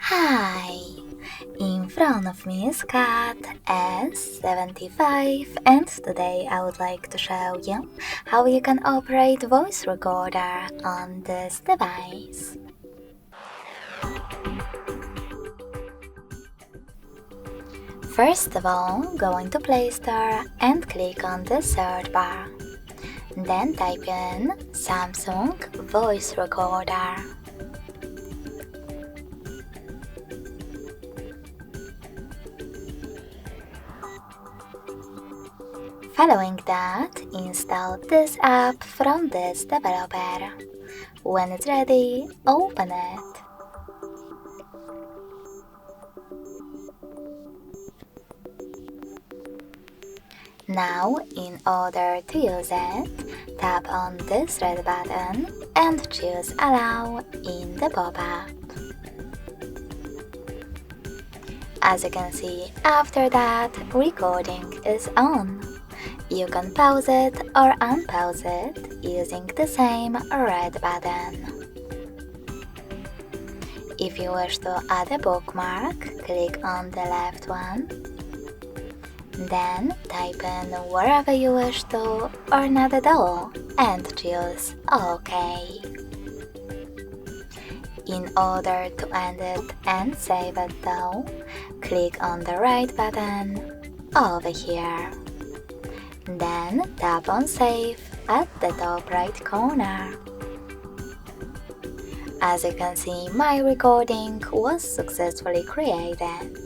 Hi! In front of me is CAT S75 and today I would like to show you how you can operate voice recorder on this device. First of all, go into Play Store and click on the search bar. Then type in Samsung voice recorder. Following that, install this app from this developer. When it's ready, open it. Now, in order to use it, tap on this red button and choose Allow in the pop-up. As you can see, after that, recording is on. You can pause it or unpause it using the same red button. If you wish to add a bookmark, click on the left one. Then type in wherever you wish to or not at all and choose OK. In order to end it and save it though, click on the right button over here. Then tap on Save at the top right corner. As you can see, my recording was successfully created.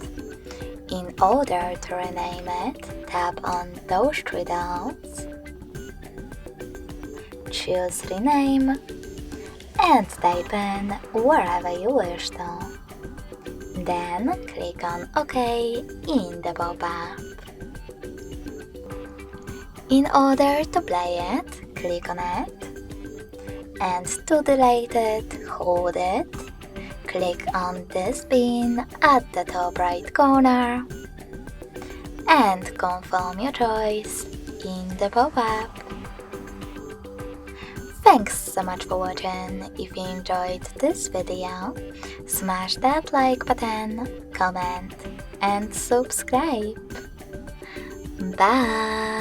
In order to rename it, tap on those three dots, choose Rename, and type in wherever you wish to. Then click on OK in the pop-up. In order to play it, click on it, and to delete it, hold it, click on this pin at the top right corner, and confirm your choice in the pop-up. Thanks so much for watching. If you enjoyed this video, smash that like button, comment, and subscribe. Bye!